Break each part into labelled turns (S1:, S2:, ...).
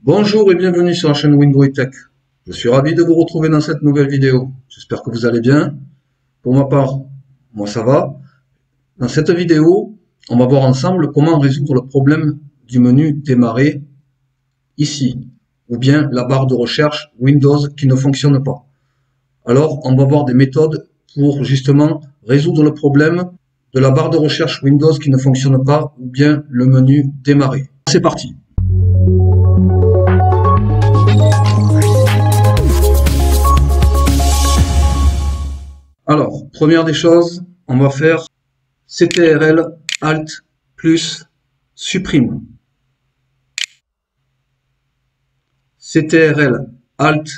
S1: Bonjour et bienvenue sur la chaîne Windows Tech. Je suis ravi de vous retrouver dans cette nouvelle vidéo. J'espère que vous allez bien. Pour ma part, moi ça va. Dans cette vidéo, on va voir ensemble comment résoudre le problème du menu démarrer ici, ou bien la barre de recherche Windows qui ne fonctionne pas. Alors, on va voir des méthodes pour justement résoudre le problème de la barre de recherche Windows qui ne fonctionne pas, ou bien le menu démarrer. C'est parti. Alors, première des choses, on va faire CTRL Alt plus supprime. CTRL Alt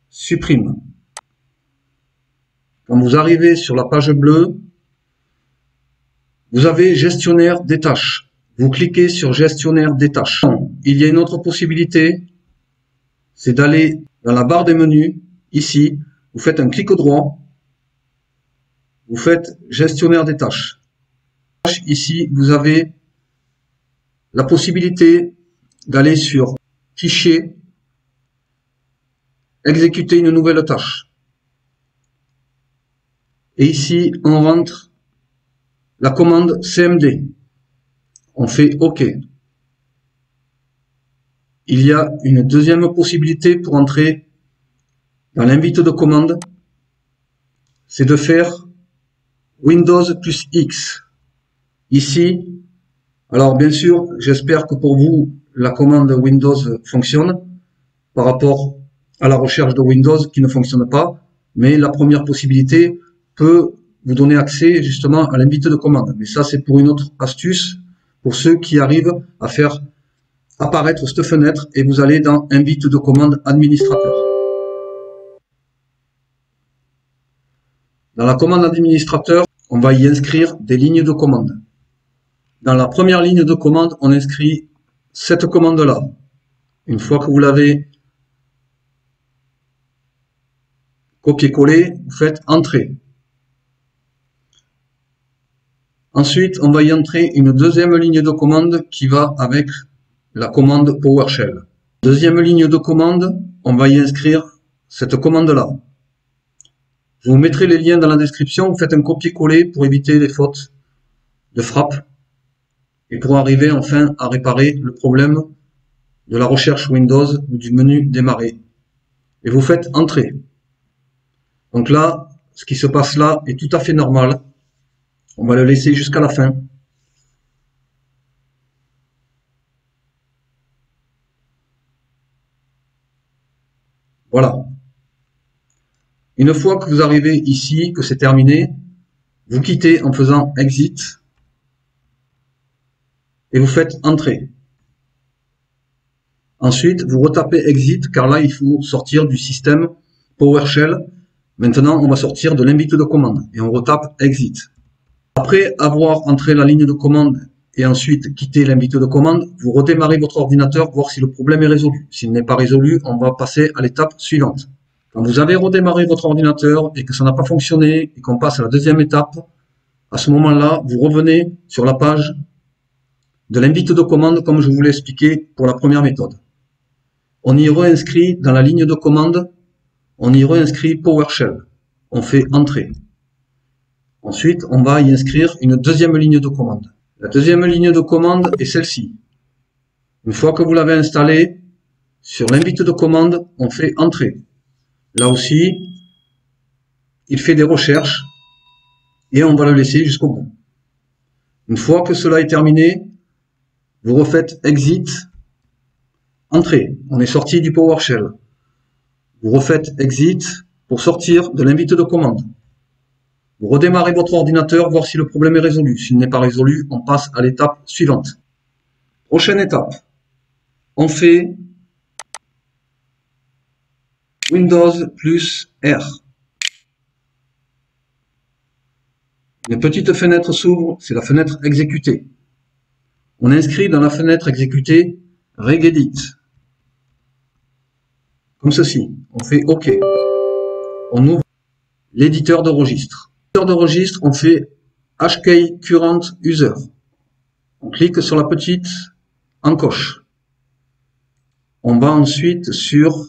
S1: supprime. Quand vous arrivez sur la page bleue, vous avez gestionnaire des tâches. Vous cliquez sur gestionnaire des tâches. Il y a une autre possibilité, c'est d'aller dans la barre des menus, ici, vous faites un clic droit, vous faites gestionnaire des tâches. Ici, vous avez la possibilité d'aller sur fichier, exécuter une nouvelle tâche. Et ici, on rentre la commande CMD. On fait OK. Il y a une deuxième possibilité pour entrer dans l'invite de commande, c'est de faire Windows plus X. Ici, alors bien sûr, j'espère que pour vous, la commande Windows fonctionne par rapport à la recherche de Windows qui ne fonctionne pas, mais la première possibilité peut vous donner accès justement à l'invite de commande. Mais ça, c'est pour une autre astuce, pour ceux qui arrivent à faire apparaître cette fenêtre et vous allez dans invite de commande administrateur. Dans la commande administrateur, on va y inscrire des lignes de commande. Dans la première ligne de commande, on inscrit cette commande-là. Une fois que vous l'avez copié-collé, vous faites Entrée. Ensuite, on va y entrer une deuxième ligne de commande qui va avec la commande PowerShell. Deuxième ligne de commande, on va y inscrire cette commande-là. Je vous mettrai les liens dans la description, vous faites un copier-coller pour éviter les fautes de frappe et pour arriver enfin à réparer le problème de la recherche Windows ou du menu démarrer. Et vous faites Entrée. Donc là, ce qui se passe là est tout à fait normal. On va le laisser jusqu'à la fin. Voilà. Une fois que vous arrivez ici, que c'est terminé, vous quittez en faisant Exit et vous faites Entrée. Ensuite, vous retapez Exit car là, il faut sortir du système PowerShell. Maintenant, on va sortir de l'invite de commande et on retape Exit. Après avoir entré la ligne de commande et ensuite quitté l'invite de commande, vous redémarrez votre ordinateur, voir si le problème est résolu. S'il n'est pas résolu, on va passer à l'étape suivante. Quand vous avez redémarré votre ordinateur et que ça n'a pas fonctionné et qu'on passe à la deuxième étape, à ce moment-là, vous revenez sur la page de l'invite de commande comme je vous l'ai expliqué pour la première méthode. On y réinscrit dans la ligne de commande, on y réinscrit PowerShell. On fait Entrée. Ensuite, on va y inscrire une deuxième ligne de commande. La deuxième ligne de commande est celle-ci. Une fois que vous l'avez installée, sur l'invite de commande, on fait Entrée. Là aussi, il fait des recherches et on va le laisser jusqu'au bout. Une fois que cela est terminé, vous refaites Exit, Entrée. On est sorti du PowerShell. Vous refaites Exit pour sortir de l'invite de commande. Vous redémarrez votre ordinateur, voir si le problème est résolu. S'il n'est pas résolu, on passe à l'étape suivante. Prochaine étape. On fait Windows plus R. Une petite fenêtre s'ouvre, c'est la fenêtre exécutée. On inscrit dans la fenêtre exécutée Regedit. Comme ceci. On fait OK. On ouvre l'éditeur de registre. L'éditeur de registre, on fait HK Current User. On clique sur la petite encoche. On va ensuite sur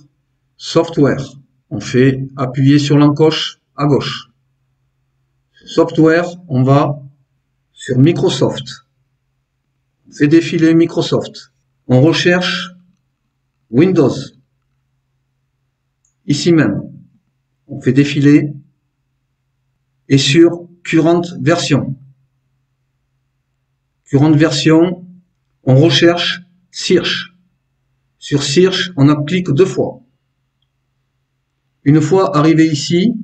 S1: Software. On fait appuyer sur l'encoche à gauche. Software, on va sur Microsoft. On fait défiler Microsoft. On recherche Windows. Ici même. On fait défiler. Et sur Current Version. Current Version, on recherche Search. Sur Search, on clique 2 fois. Une fois arrivé ici,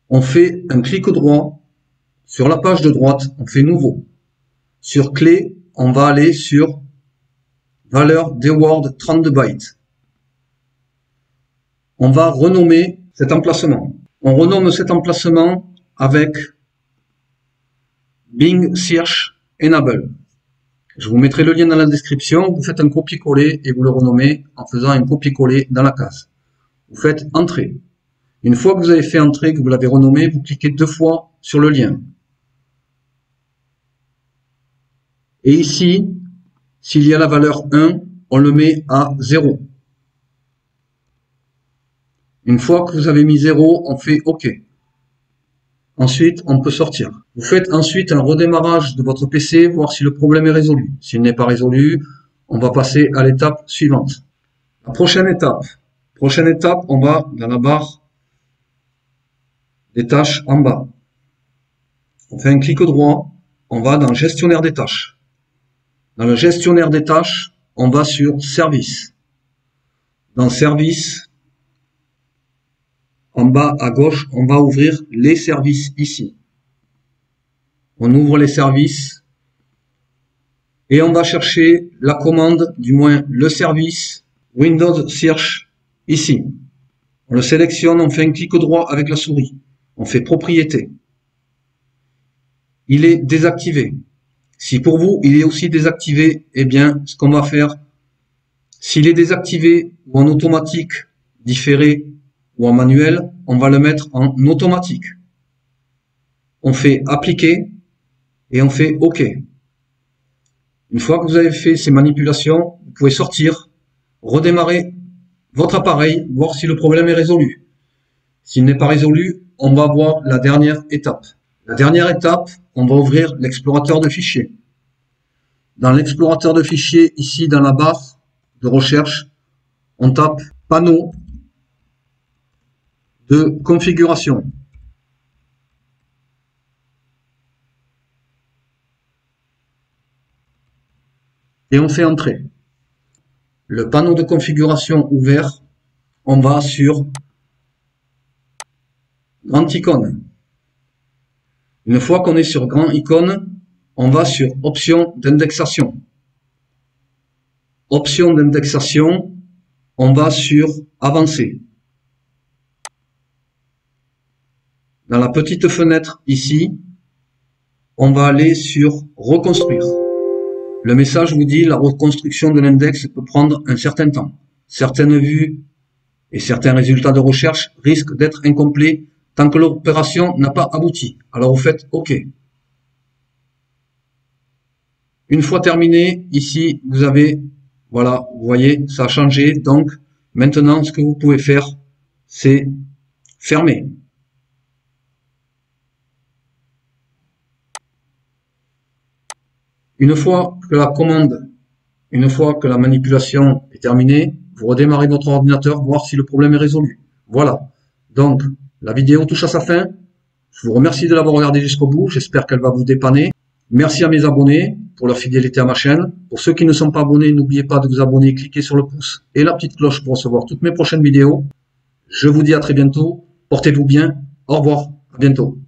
S1: on fait un clic droit. Sur la page de droite, on fait Nouveau. Sur Clé, on va aller sur Valeur des Word 32 bytes. On va renommer cet emplacement. On renomme cet emplacement avec Bing Search Enable. Je vous mettrai le lien dans la description. Vous faites un copier-coller et vous le renommez en faisant un copier-coller dans la case. Vous faites Entrée. Une fois que vous avez fait Entrée, que vous l'avez renommé, vous cliquez 2 fois sur le lien. Et ici, s'il y a la valeur 1, on le met à 0. Une fois que vous avez mis 0, on fait OK. Ensuite, on peut sortir. Vous faites ensuite un redémarrage de votre PC, voir si le problème est résolu. S'il n'est pas résolu, on va passer à l'étape suivante. La prochaine étape, on va dans la barre des tâches en bas. On fait un clic droit, on va dans Gestionnaire des tâches. Dans le Gestionnaire des tâches, on va sur Service. Dans Service, en bas à gauche, on va ouvrir les services ici. On ouvre les services et on va chercher la commande, du moins le service Windows Search ici. On le sélectionne, on fait un clic droit avec la souris. On fait Propriétés. Il est désactivé. Si pour vous, il est aussi désactivé, eh bien, ce qu'on va faire, s'il est désactivé ou en automatique, différé ou en manuel, on va le mettre en automatique. On fait Appliquer et on fait OK. Une fois que vous avez fait ces manipulations, vous pouvez sortir, redémarrer votre appareil, voir si le problème est résolu. S'il n'est pas résolu, on va voir la dernière étape. La dernière étape, on va ouvrir l'explorateur de fichiers. Dans l'explorateur de fichiers, ici dans la barre de recherche, on tape panneau de configuration. Et on fait entrer. Le panneau de configuration ouvert, on va sur Grand icône. Une fois qu'on est sur Grand icône, on va sur Options d'indexation. Options d'indexation, on va sur Avancer. Dans la petite fenêtre ici, on va aller sur Reconstruire. Le message vous dit la reconstruction de l'index peut prendre un certain temps. Certaines vues et certains résultats de recherche risquent d'être incomplets tant que l'opération n'a pas abouti. Alors vous faites OK. Une fois terminé, ici vous avez, voilà, vous voyez, ça a changé. Donc maintenant ce que vous pouvez faire, c'est fermer. Une fois que la manipulation est terminée, vous redémarrez votre ordinateur, voir si le problème est résolu. Voilà. Donc, la vidéo touche à sa fin. Je vous remercie de l'avoir regardé jusqu'au bout. J'espère qu'elle va vous dépanner. Merci à mes abonnés pour leur fidélité à ma chaîne. Pour ceux qui ne sont pas abonnés, n'oubliez pas de vous abonner, cliquez sur le pouce et la petite cloche pour recevoir toutes mes prochaines vidéos. Je vous dis à très bientôt. Portez-vous bien. Au revoir. À bientôt.